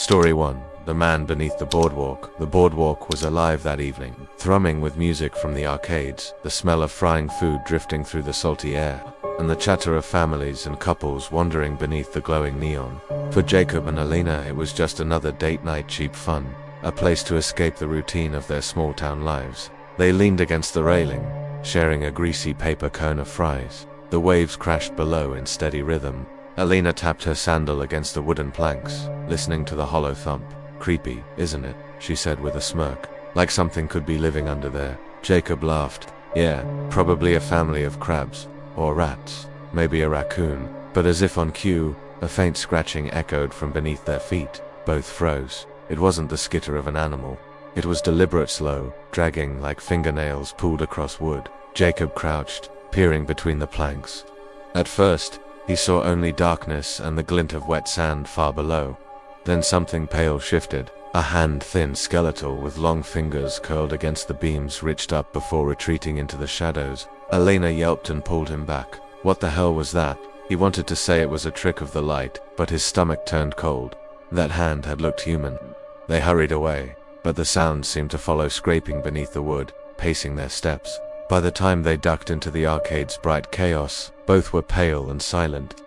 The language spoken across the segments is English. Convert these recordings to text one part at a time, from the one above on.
Story 1. The Man Beneath the Boardwalk. The boardwalk was alive that evening, thrumming with music from the arcades, the smell of frying food drifting through the salty air, and the chatter of families and couples wandering beneath the glowing neon. For Jacob and Alina, it was just another date night cheap fun, a place to escape the routine of their small town lives. They leaned against the railing, sharing a greasy paper cone of fries. The waves crashed below in steady rhythm. Alina tapped her sandal against the wooden planks, listening to the hollow thump. "Creepy, isn't it?" she said with a smirk. "Like something could be living under there." Jacob laughed. "Yeah, probably a family of crabs. Or rats. Maybe a raccoon." But as if on cue, a faint scratching echoed from beneath their feet. Both froze. It wasn't the skitter of an animal. It was deliberate, slow, dragging like fingernails pulled across wood. Jacob crouched, peering between the planks. At first, he saw only darkness and the glint of wet sand far below. Then something pale shifted. A hand, thin, skeletal, with long fingers curled against the beams, reached up before retreating into the shadows. Alina yelped and pulled him back. What the hell was that? He wanted to say it was a trick of the light, but his stomach turned cold. That hand had looked human. They hurried away, but the sound seemed to follow, scraping beneath the wood, pacing their steps. By the time they ducked into the arcade's bright chaos, both were pale and silent.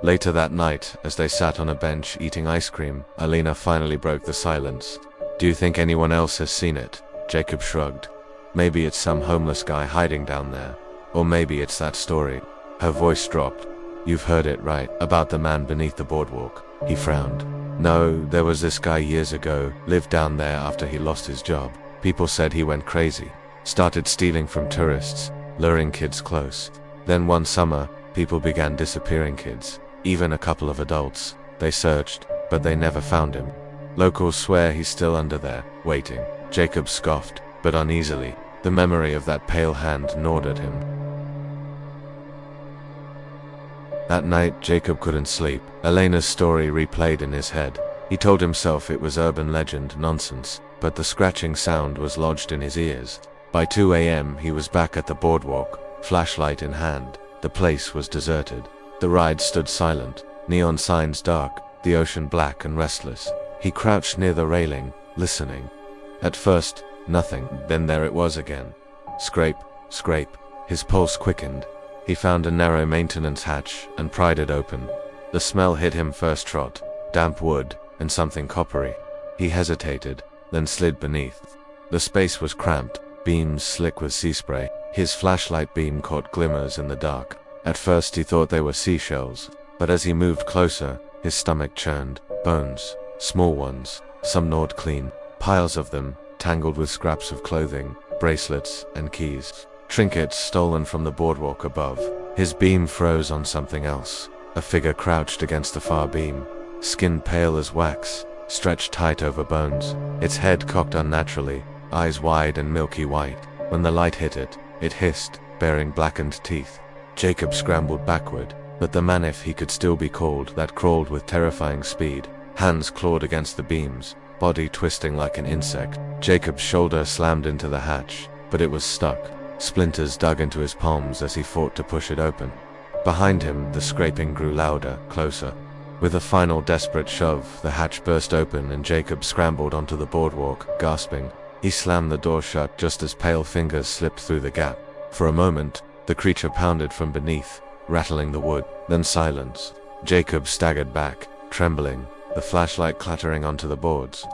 Later that night, as they sat on a bench eating ice cream, Alina finally broke the silence. "Do you think anyone else has seen it?" Jacob shrugged. "Maybe it's some homeless guy hiding down there. Or maybe it's that story." Her voice dropped. "You've heard it, right? About the man beneath the boardwalk." He frowned. "No, there was this guy years ago, lived down there after he lost his job. People said he went crazy. Started stealing from tourists, luring kids close. Then one summer, people began disappearing kids. Even a couple of adults. They searched, but they never found him. Locals swear he's still under there, waiting." Jacob scoffed, but uneasily. The memory of that pale hand gnawed at him. That night, Jacob couldn't sleep. Elena's story replayed in his head. He told himself it was urban legend nonsense, but the scratching sound was lodged in his ears. By 2 a.m., he was back at the boardwalk, flashlight in hand. The place was deserted. The ride stood silent, neon signs dark, the ocean black and restless. He crouched near the railing, listening. At first, nothing, then there it was again. Scrape, scrape. His pulse quickened. He found a narrow maintenance hatch and pried it open. The smell hit him first trot, damp wood and something coppery. He hesitated, then slid beneath. The space was cramped, beams slick with sea spray. His flashlight beam caught glimmers in the dark. At first he thought they were seashells, but as he moved closer, his stomach churned. Bones, small ones, some gnawed clean, piles of them, tangled with scraps of clothing, bracelets, and keys. Trinkets stolen from the boardwalk above. His beam froze on something else. A figure crouched against the far beam, skin pale as wax, stretched tight over bones, its head cocked unnaturally, eyes wide and milky white. When the light hit it, it hissed, baring blackened teeth. Jacob scrambled backward, but the man, if he could still be called, that crawled with terrifying speed. Hands clawed against the beams, body twisting like an insect. Jacob's shoulder slammed into the hatch, but it was stuck. Splinters dug into his palms as he fought to push it open. Behind him, the scraping grew louder, closer. With a final desperate shove, the hatch burst open and Jacob scrambled onto the boardwalk, gasping. He slammed the door shut just as pale fingers slipped through the gap. For a moment, the creature pounded from beneath, rattling the wood, then silence. Jacob staggered back, trembling, the flashlight clattering onto the boards.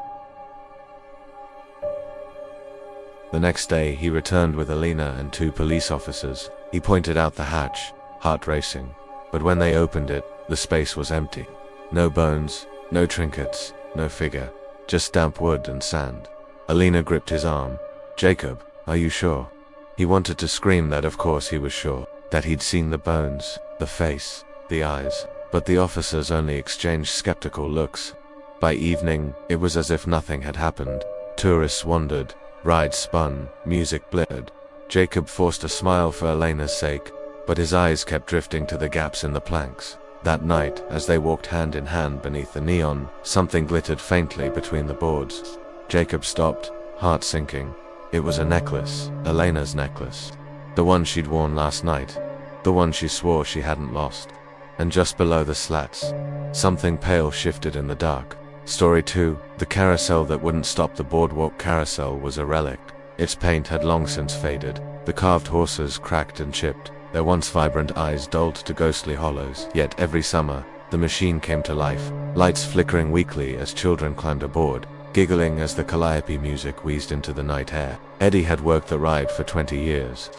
The next day, he returned with Alina and 2 police officers. He pointed out the hatch, heart racing. But when they opened it, the space was empty. No bones, no trinkets, no figure, just damp wood and sand. Alina gripped his arm. "Jacob, are you sure?" He wanted to scream that of course he was sure, that he'd seen the bones, the face, the eyes, but the officers only exchanged skeptical looks. By evening, it was as if nothing had happened. Tourists wandered, rides spun, music blared. Jacob forced a smile for Elena's sake, but his eyes kept drifting to the gaps in the planks. That night, as they walked hand in hand beneath the neon, something glittered faintly between the boards. Jacob stopped, heart sinking. It was a necklace, Elena's necklace. The one she'd worn last night. The one she swore she hadn't lost. And just below the slats, Something pale shifted in the dark. Story 2. The carousel that wouldn't stop. The Boardwalk carousel was a relic. Its paint had long since faded. The carved horses cracked and chipped, their once vibrant eyes dulled to ghostly hollows. Yet every summer, the machine came to life, lights flickering weakly as children climbed aboard, giggling as the calliope music wheezed into the night air. Eddie had worked the ride for 20 years.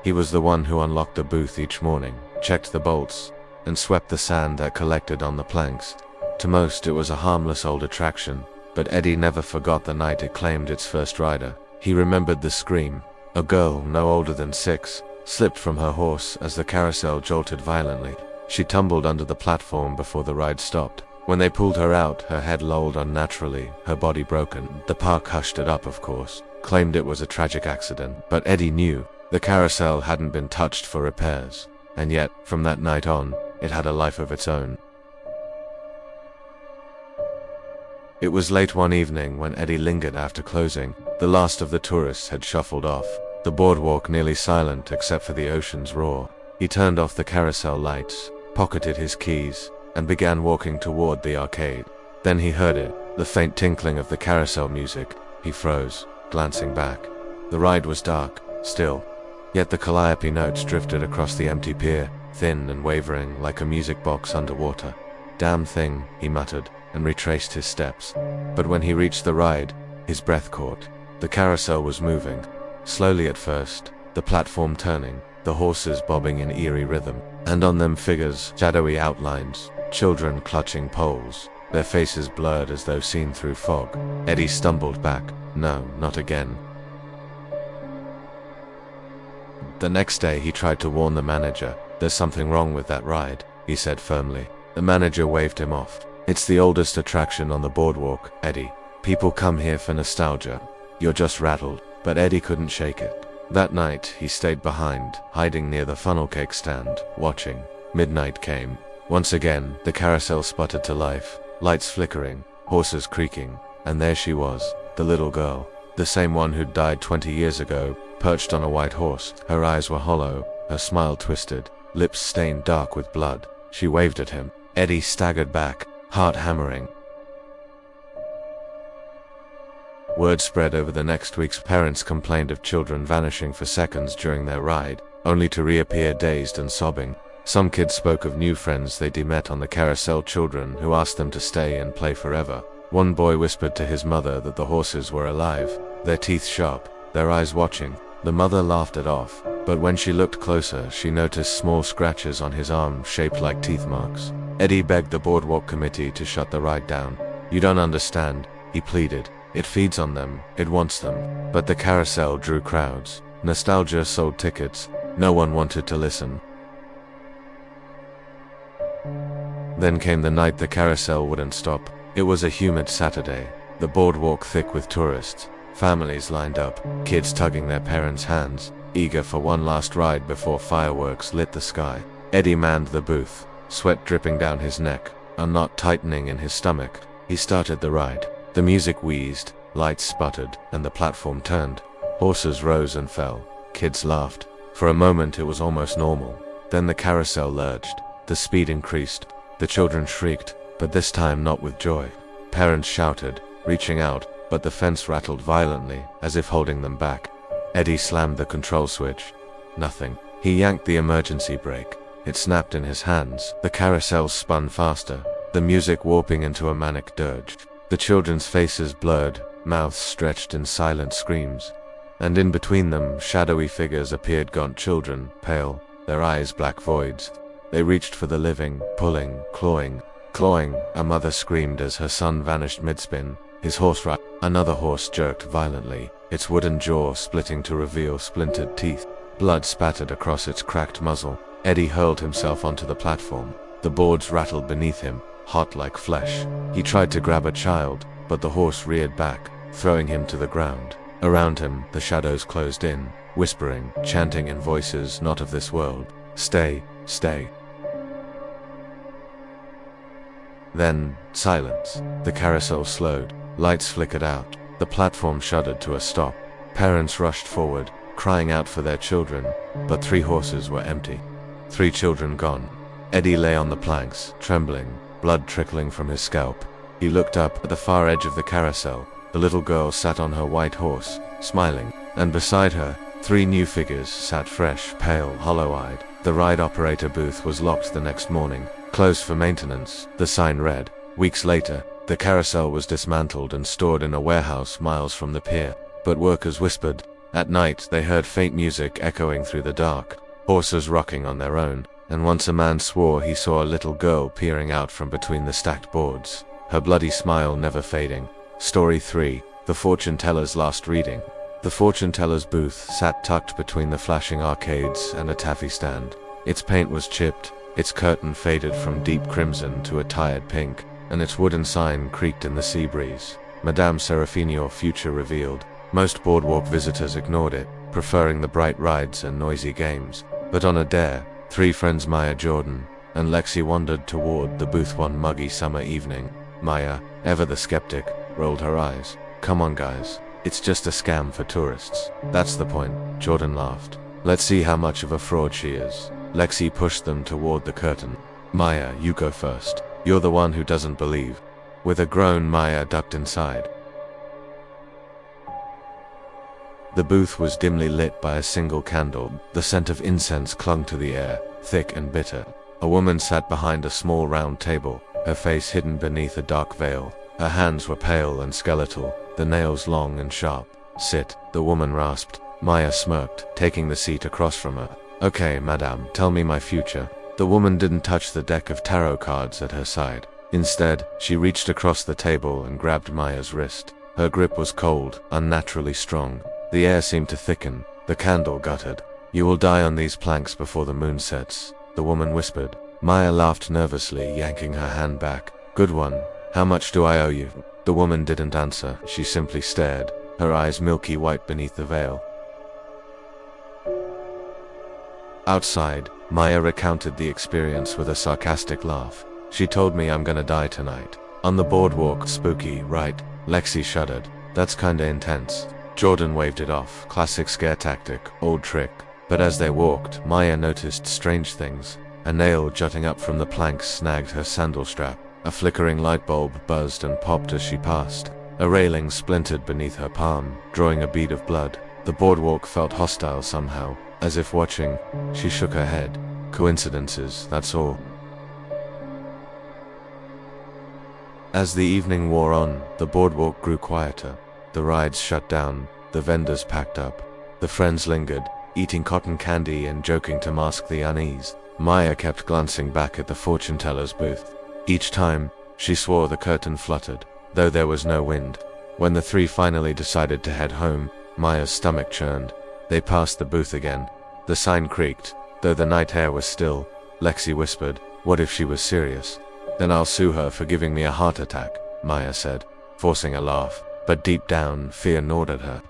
He was the one who unlocked the booth each morning, checked the bolts, and swept the sand that collected on the planks. To most, it was a harmless old attraction, but Eddie never forgot the night it claimed its first rider. He remembered the scream. A girl, no older than 6, slipped from her horse as the carousel jolted violently. She tumbled under the platform before the ride stopped. When they pulled her out, her head lolled unnaturally, her body broken. The park hushed it up, of course, claimed it was a tragic accident, but Eddie knew the carousel hadn't been touched for repairs. And yet, from that night on, it had a life of its own. It was late one evening when Eddie lingered after closing. The last of the tourists had shuffled off, the boardwalk nearly silent except for the ocean's roar. He turned off the carousel lights, pocketed his keys, and began walking toward the arcade. Then he heard it, the faint tinkling of the carousel music. He froze, glancing back. The ride was dark, still, yet the calliope notes drifted across the empty pier, thin and wavering like a music box underwater. "Damn thing," he muttered, and retraced his steps. But when he reached the ride, his breath caught. The carousel was moving, slowly at first, the platform turning, the horses bobbing in eerie rhythm, and on them figures, shadowy outlines, children clutching poles, their faces blurred as though seen through fog. Eddie stumbled back. No, not again. The next day he tried to warn the manager. "There's something wrong with that ride," he said firmly. The manager waved him off. "It's the oldest attraction on the boardwalk, Eddie. People come here for nostalgia. You're just rattled." But Eddie couldn't shake it. That night, he stayed behind, hiding near the funnel cake stand, watching. Midnight came. Once again, the carousel sputtered to life, lights flickering, horses creaking, and there she was, the little girl, the same one who'd died 20 years ago, perched on a white horse. Her eyes were hollow, her smile twisted, lips stained dark with blood. She waved at him. Eddie staggered back, heart hammering. Word spread over the next weeks. Parents complained of children vanishing for seconds during their ride, only to reappear dazed and sobbing. Some kids spoke of new friends they'd met on the carousel, children who asked them to stay and play forever. One boy whispered to his mother that the horses were alive, their teeth sharp, their eyes watching. The mother laughed it off, but when she looked closer, she noticed small scratches on his arm shaped like teeth marks. Eddie begged the boardwalk committee to shut the ride down. "You don't understand," he pleaded. "It feeds on them, it wants them." But the carousel drew crowds. Nostalgia sold tickets. No one wanted to listen. Then came the night the carousel wouldn't stop. It was a humid Saturday, the boardwalk thick with tourists. Families lined up, kids tugging their parents' hands, eager for one last ride before fireworks lit the sky. Eddie manned the booth, sweat dripping down his neck, a knot tightening in his stomach. He started the ride. The music wheezed, lights sputtered, and the platform turned. Horses rose and fell. Kids laughed. For a moment it was almost normal. Then the carousel lurched. The speed increased. The children shrieked, but this time not with joy. Parents shouted, reaching out, but the fence rattled violently, as if holding them back. Eddie slammed the control switch. Nothing. He yanked the emergency brake. It snapped in his hands. The carousel spun faster, the music warping into a manic dirge. The children's faces blurred, mouths stretched in silent screams. And in between them, shadowy figures appeared, gaunt children, pale, their eyes black voids. They reached for the living, pulling, clawing. A mother screamed as her son vanished mid-spin. His horse Another horse jerked violently, its wooden jaw splitting to reveal splintered teeth. Blood spattered across its cracked muzzle. Eddie hurled himself onto the platform. The boards rattled beneath him, hot like flesh. He tried to grab a child, but the horse reared back, throwing him to the ground. Around him, the shadows closed in, whispering, chanting in voices not of this world. "Stay, stay." Then, silence. The carousel slowed. Lights flickered out. The platform shuddered to a stop. Parents rushed forward, crying out for their children, but 3 horses were empty. 3 children gone. Eddie lay on the planks, trembling, blood trickling from his scalp. He looked up at the far edge of the carousel. The little girl sat on her white horse, smiling, and beside her, 3 new figures sat fresh, pale, hollow-eyed. The ride operator booth was locked the next morning, closed for maintenance, the sign read. Weeks later, the carousel was dismantled and stored in a warehouse miles from the pier, but workers whispered. At night, they heard faint music echoing through the dark, horses rocking on their own, and once a man swore he saw a little girl peering out from between the stacked boards, her bloody smile never fading. Story 3, The Fortune Teller's Last Reading. The fortune teller's booth sat tucked between the flashing arcades and a taffy stand. Its paint was chipped, its curtain faded from deep crimson to a tired pink, and its wooden sign creaked in the sea breeze. Madame Seraphine, your future revealed. Most Boardwalk visitors ignored it, preferring the bright rides and noisy games. But on a dare, 3 friends Maya, Jordan, and Lexi wandered toward the booth one muggy summer evening. Maya, ever the skeptic, rolled her eyes. Come on guys, it's just a scam for tourists. That's the point, Jordan laughed. Let's see how much of a fraud she is. Lexi pushed them toward the curtain. Maya, you go first. You're the one who doesn't believe. With a groan, Maya ducked inside. The booth was dimly lit by a single candle. The scent of incense clung to the air, thick and bitter. A woman sat behind a small round table, her face hidden beneath a dark veil. Her hands were pale and skeletal, the nails long and sharp. Sit, the woman rasped. Maya smirked, taking the seat across from her. Okay, madame, tell me my future. The woman didn't touch the deck of tarot cards at her side. Instead, she reached across the table and grabbed Maya's wrist. Her grip was cold, unnaturally strong. The air seemed to thicken. The candle guttered. You will die on these planks before the moon sets, the woman whispered. Maya laughed nervously, yanking her hand back. Good one. How much do I owe you? The woman didn't answer. She simply stared, her eyes milky white beneath the veil. Outside, Maya recounted the experience with a sarcastic laugh. She told me I'm gonna die tonight. On the boardwalk. Spooky, right? Lexi shuddered. That's kinda intense. Jordan waved it off. Classic scare tactic, old trick. But as they walked, Maya noticed strange things. A nail jutting up from the planks snagged her sandal strap. A flickering light bulb buzzed and popped as she passed. A railing splintered beneath her palm, drawing a bead of blood. The boardwalk felt hostile somehow, as if watching. She shook her head. Coincidences, that's all. As the evening wore on, the boardwalk grew quieter. The rides shut down, the vendors packed up. The friends lingered, eating cotton candy and joking to mask the unease. Maya kept glancing back at the fortune teller's booth. Each time, she swore the curtain fluttered, though there was no wind. When the 3 finally decided to head home, Maya's stomach churned. They passed the booth again. The sign creaked, though the night air was still. Lexi whispered, what if she was serious? Then I'll sue her for giving me a heart attack, Maya said, forcing a laugh. But deep down, fear gnawed at her.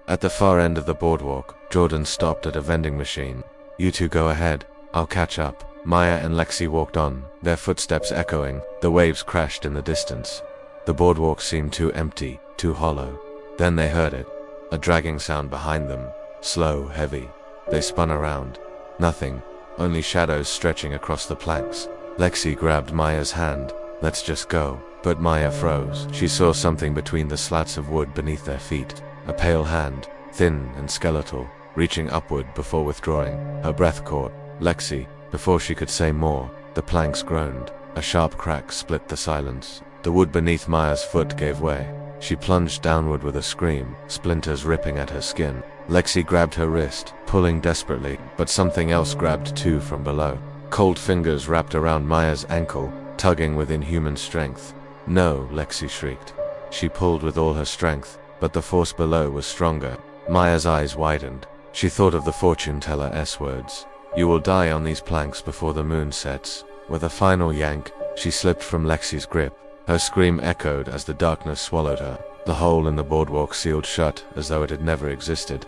At the far end of the boardwalk, Jordan stopped at a vending machine. You 2 go ahead, I'll catch up. Maya and Lexi walked on, their footsteps echoing. The waves crashed in the distance. The boardwalk seemed too empty, too hollow. Then they heard it, a dragging sound behind them, slow, heavy. They spun around. Nothing, only shadows stretching across the planks. Lexi grabbed Maya's hand. Let's just go. But Maya froze. She saw something between the slats of wood beneath their feet. A pale hand, thin and skeletal, reaching upward before withdrawing. Her breath caught. Lexi. Before she could say more, the planks groaned. A sharp crack split the silence. The wood beneath Maya's foot gave way. She plunged downward with a scream, splinters ripping at her skin. Lexi grabbed her wrist, pulling desperately, but something else grabbed too from below. Cold fingers wrapped around Maya's ankle, tugging with inhuman strength. No, Lexi shrieked. She pulled with all her strength, but the force below was stronger. Maya's eyes widened. She thought of the fortune teller's words. You will die on these planks before the moon sets. With a final yank, she slipped from Lexi's grip. Her scream echoed as the darkness swallowed her. The hole in the boardwalk sealed shut as though it had never existed.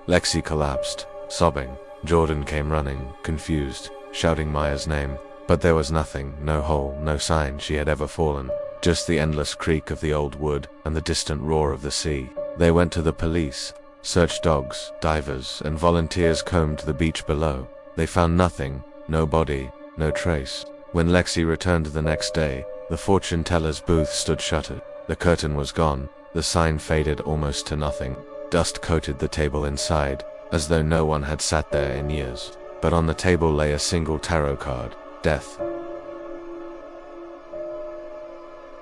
Lexi collapsed, sobbing. Jordan came running, confused, shouting Maya's name. But there was nothing, no hole, no sign she had ever fallen. Just the endless creak of the old wood and the distant roar of the sea. They went to the police. Search dogs, divers, and volunteers combed the beach below. They found nothing, no body, no trace. When Lexi returned the next day, the fortune teller's booth stood shuttered. The curtain was gone, the sign faded almost to nothing. Dust coated the table inside, as though no one had sat there in years. But on the table lay a single tarot card, Death.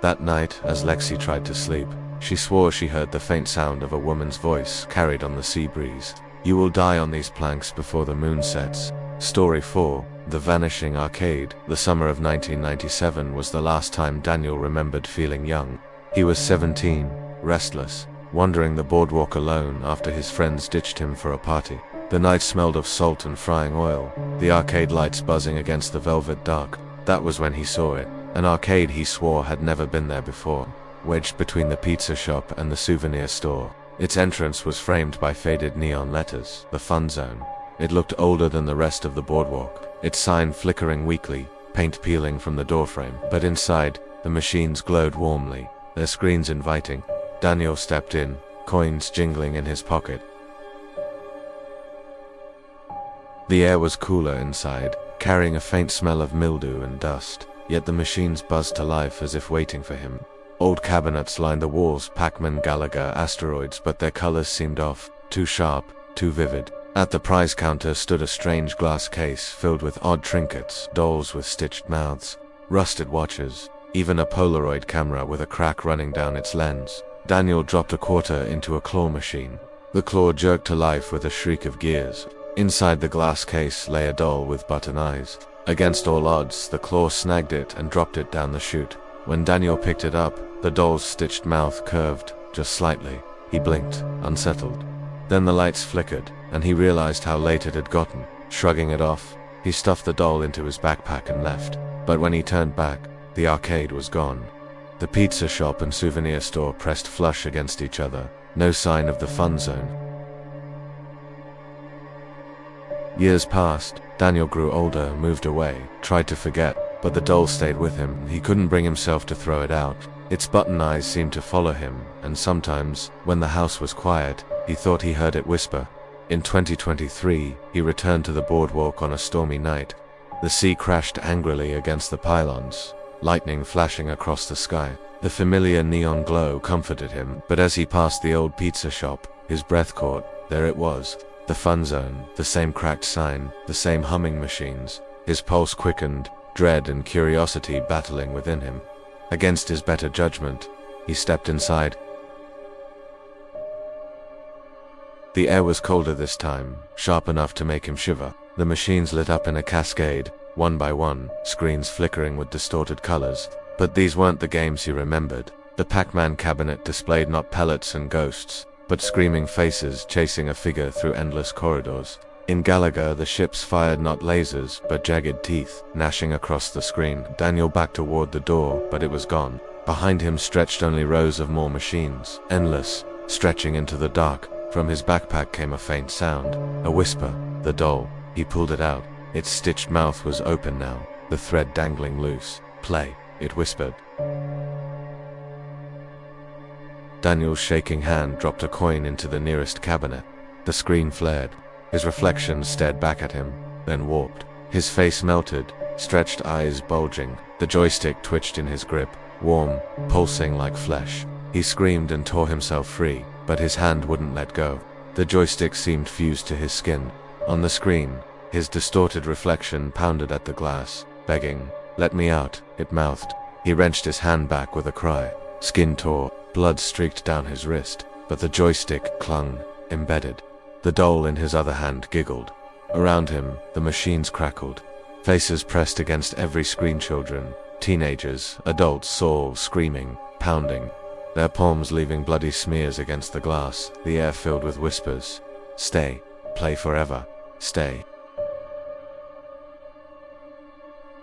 That night, as Lexi tried to sleep, she swore she heard the faint sound of a woman's voice carried on the sea breeze. You will die on these planks before the moon sets. Story 4, The Vanishing Arcade. The summer of 1997 was the last time Daniel remembered feeling young. He was 17, restless, wandering the boardwalk alone after his friends ditched him for a party. The night smelled of salt and frying oil, the arcade lights buzzing against the velvet dark. That was when he saw it, an arcade he swore had never been there before, wedged between the pizza shop and the souvenir store. Its entrance was framed by faded neon letters, the Fun Zone. It looked older than the rest of the boardwalk, its sign flickering weakly, paint peeling from the doorframe. But inside, the machines glowed warmly, their screens inviting. Daniel stepped in, coins jingling in his pocket. The air was cooler inside, carrying a faint smell of mildew and dust, yet the machines buzzed to life as if waiting for him. Old cabinets lined the walls, Pac-Man, Gallagher, asteroids, but their colors seemed off, too sharp, too vivid. At the prize counter stood a strange glass case filled with odd trinkets, dolls with stitched mouths, rusted watches, even a Polaroid camera with a crack running down its lens. Daniel dropped a quarter into a claw machine. The claw jerked to life with a shriek of gears. Inside the glass case lay a doll with button eyes. Against all odds, the claw snagged it and dropped it down the chute. When Daniel picked it up, the doll's stitched mouth curved, just slightly. He blinked, unsettled. Then the lights flickered, and he realized how late it had gotten. Shrugging it off, he stuffed the doll into his backpack and left. But when he turned back, the arcade was gone. The pizza shop and souvenir store pressed flush against each other, no sign of the Fun Zone. Years passed. Daniel grew older, moved away, tried to forget, but the doll stayed with him. He couldn't bring himself to throw it out. Its button eyes seemed to follow him, and sometimes, when the house was quiet, he thought he heard it whisper. In 2023, he returned to the boardwalk on a stormy night. The sea crashed angrily against the pylons, lightning flashing across the sky. The familiar neon glow comforted him, but as he passed the old pizza shop, his breath caught. There it was. The Fun Zone, the same cracked sign, the same humming machines. His pulse quickened, dread and curiosity battling within him. Against his better judgment, he stepped inside. The air was colder this time, sharp enough to make him shiver. The machines lit up in a cascade, one by one, screens flickering with distorted colors. But these weren't the games he remembered. The Pac-Man cabinet displayed not pellets and ghosts, but screaming faces chasing a figure through endless corridors. In Gallagher, the ships fired not lasers, but jagged teeth, gnashing across the screen. Daniel backed toward the door, but it was gone. Behind him stretched only rows of more machines, endless, stretching into the dark. From his backpack came a faint sound, a whisper. The doll. He pulled it out. Its stitched mouth was open now, the thread dangling loose. Play, it whispered. Daniel's shaking hand dropped a coin into the nearest cabinet. The screen flared. His reflection stared back at him, then warped. His face melted, stretched eyes bulging. The joystick twitched in his grip, warm, pulsing like flesh. He screamed and tore himself free, but his hand wouldn't let go. The joystick seemed fused to his skin. On the screen, his distorted reflection pounded at the glass, begging, "Let me out," it mouthed. He wrenched his hand back with a cry. Skin tore, blood streaked down his wrist, but the joystick clung, embedded. The doll in his other hand giggled. Around him, the machines crackled. Faces pressed against every screen, children, teenagers, adults, all screaming, pounding, their palms leaving bloody smears against the glass, the air filled with whispers. Stay, play forever, stay.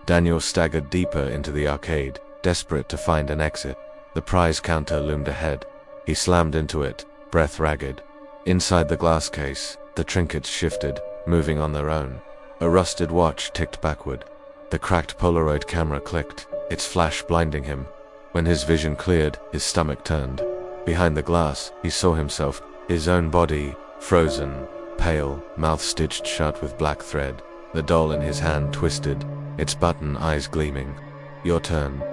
Daniel staggered deeper into the arcade, desperate to find an exit. The prize counter loomed ahead. He slammed into it, breath ragged. Inside the glass case, the trinkets shifted, moving on their own. A rusted watch ticked backward. The cracked Polaroid camera clicked, its flash blinding him. When his vision cleared, his stomach turned. Behind the glass, he saw himself, his own body, frozen, pale, mouth stitched shut with black thread, the doll in his hand twisted, its button eyes gleaming. "Your turn."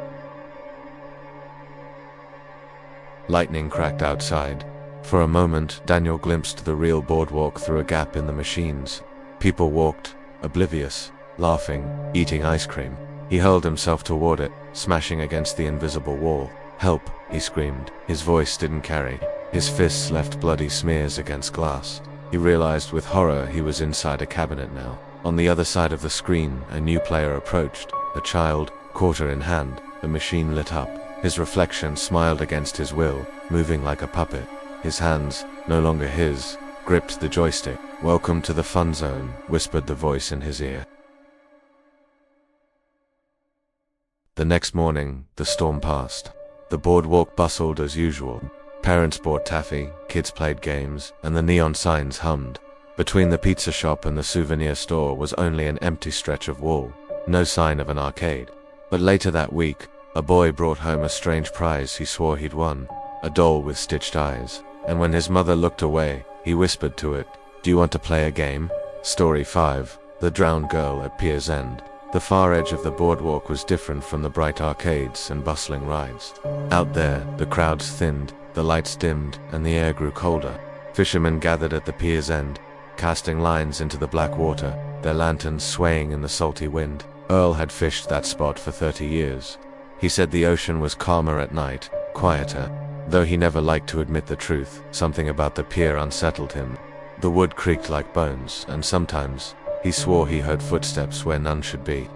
Lightning cracked outside. For a moment, Daniel glimpsed the real boardwalk through a gap in the machines. People walked, oblivious, laughing, eating ice cream. He hurled himself toward it, smashing against the invisible wall. "Help," he screamed. His voice didn't carry. His fists left bloody smears against glass. He realized with horror he was inside a cabinet now. On the other side of the screen, a new player approached. A child, quarter in hand. The machine lit up. His reflection smiled against his will, moving like a puppet. His hands, no longer his, gripped the joystick. "Welcome to the fun zone," whispered the voice in his ear. The next morning, the storm passed. The boardwalk bustled as usual. Parents bought taffy, kids played games, and the neon signs hummed. Between the pizza shop and the souvenir store was only an empty stretch of wall, no sign of an arcade. But later that week, a boy brought home a strange prize he swore he'd won, a doll with stitched eyes. And when his mother looked away, he whispered to it, "Do you want to play a game?" Story 5. The Drowned Girl at Pier's End. The far edge of the boardwalk was different from the bright arcades and bustling rides. Out there, the crowds thinned, the lights dimmed, and the air grew colder. Fishermen gathered at the pier's end, casting lines into the black water, their lanterns swaying in the salty wind. Earl had fished that spot for 30 years. He said the ocean was calmer at night, quieter. Though he never liked to admit the truth, something about the pier unsettled him. The wood creaked like bones, and sometimes he swore he heard footsteps where none should be.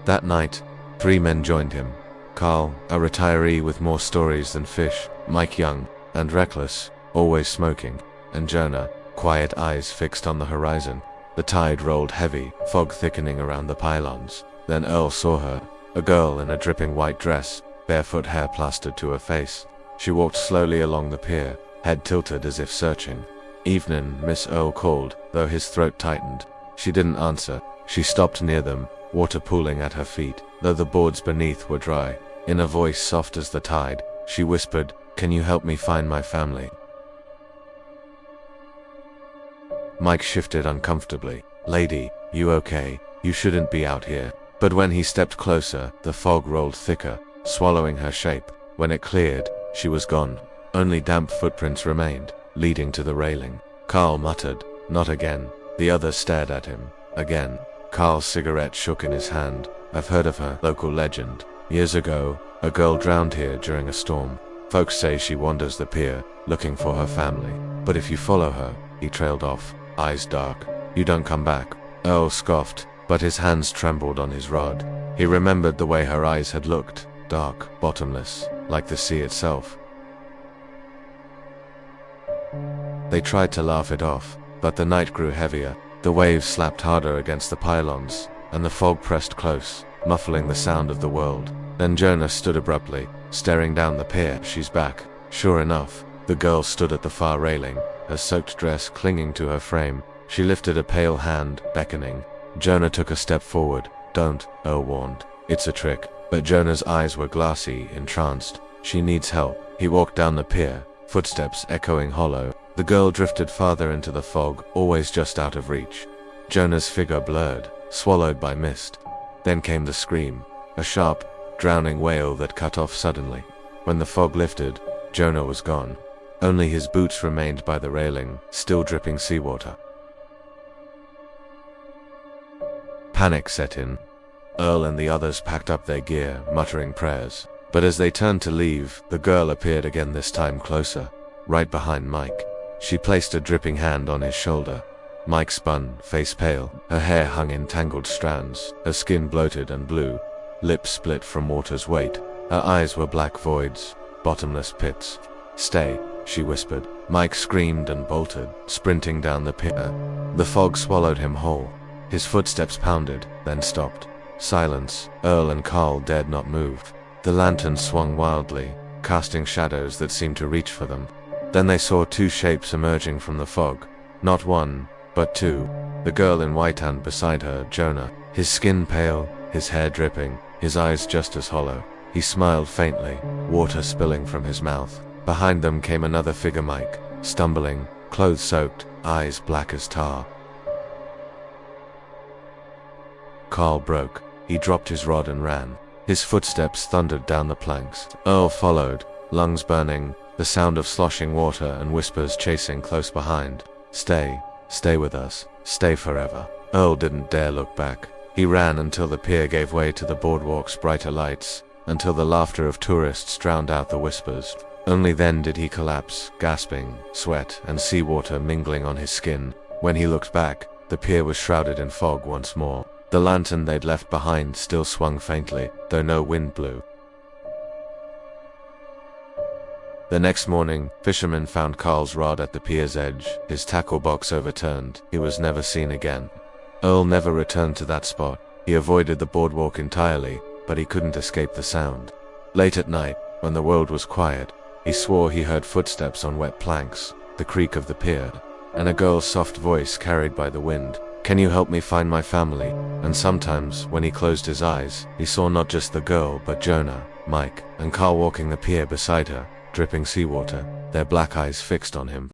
That night, 3 men joined him. Carl, a retiree with more stories than fish, Mike young and reckless, always smoking, and Jonah, quiet eyes fixed on the horizon. The tide rolled heavy, fog thickening around the pylons. Then Earl saw her, a girl in a dripping white dress, barefoot hair plastered to her face. She walked slowly along the pier, head tilted as if searching. "Evening," Miss Earl called, though his throat tightened. She didn't answer. She stopped near them, water pooling at her feet, though the boards beneath were dry. In a voice soft as the tide, she whispered, "Can you help me find my family?" Mike shifted uncomfortably. "Lady, you okay? You shouldn't be out here." But when he stepped closer, the fog rolled thicker, swallowing her shape. When it cleared, she was gone. Only damp footprints remained, leading to the railing. Carl muttered, "Not again." The others stared at him. Again. Carl's cigarette shook in his hand. "I've heard of her, local legend. Years ago, a girl drowned here during a storm. Folks say she wanders the pier, looking for her family. But if you follow her," he trailed off, eyes dark, "you don't come back." Earl scoffed, but his hands trembled on his rod. He remembered the way her eyes had looked, dark, bottomless, like the sea itself. They tried to laugh it off, but the night grew heavier. The waves slapped harder against the pylons, and the fog pressed close, muffling the sound of the world. Then Jonah stood abruptly, staring down the pier. "She's back." Sure enough, the girl stood at the far railing, her soaked dress clinging to her frame. She lifted a pale hand, beckoning. Jonah took a step forward. "Don't," Earl warned. "It's a trick." But Jonah's eyes were glassy, entranced. "She needs help." He walked down the pier, footsteps echoing hollow. The girl drifted farther into the fog, always just out of reach. Jonah's figure blurred, swallowed by mist. Then came the scream, a sharp, drowning wail that cut off suddenly. When the fog lifted, Jonah was gone. Only his boots remained by the railing, still dripping seawater. Panic set in. Earl and the others packed up their gear, muttering prayers. But as they turned to leave, the girl appeared again, this time closer, right behind Mike. She placed a dripping hand on his shoulder. Mike spun, face pale. Her hair hung in tangled strands, her skin bloated and blue, lips split from water's weight. Her eyes were black voids, bottomless pits. "Stay," she whispered. Mike screamed and bolted, sprinting down the pier. The fog swallowed him whole. His footsteps pounded, then stopped. Silence. Earl and Carl dared not move. The lantern swung wildly, casting shadows that seemed to reach for them. Then they saw 2 shapes emerging from the fog. Not 1, but 2. The girl in white and beside her, Jonah. His skin pale, his hair dripping, his eyes just as hollow. He smiled faintly, water spilling from his mouth. Behind them came another figure, Mike, stumbling, clothes soaked, eyes black as tar. Carl broke. He dropped his rod and ran. His footsteps thundered down the planks. Earl followed, lungs burning, the sound of sloshing water and whispers chasing close behind. Stay with us, stay forever. Earl didn't dare look back. He ran until the pier gave way to the boardwalk's brighter lights, until the laughter of tourists drowned out the whispers. Only then did he collapse, gasping, sweat and seawater mingling on his skin. When he looked back, the pier was shrouded in fog once more. The lantern they'd left behind still swung faintly, though no wind blew. The next morning, fishermen found Carl's rod at the pier's edge, his tackle box overturned. He was never seen again. Earl never returned to that spot. He avoided the boardwalk entirely, but he couldn't escape the sound. Late at night, when the world was quiet, he swore he heard footsteps on wet planks, the creak of the pier, and a girl's soft voice carried by the wind. Can you help me find my family? And sometimes, when he closed his eyes, he saw not just the girl, but Jonah, Mike, and Carl walking the pier beside her, dripping seawater, their black eyes fixed on him.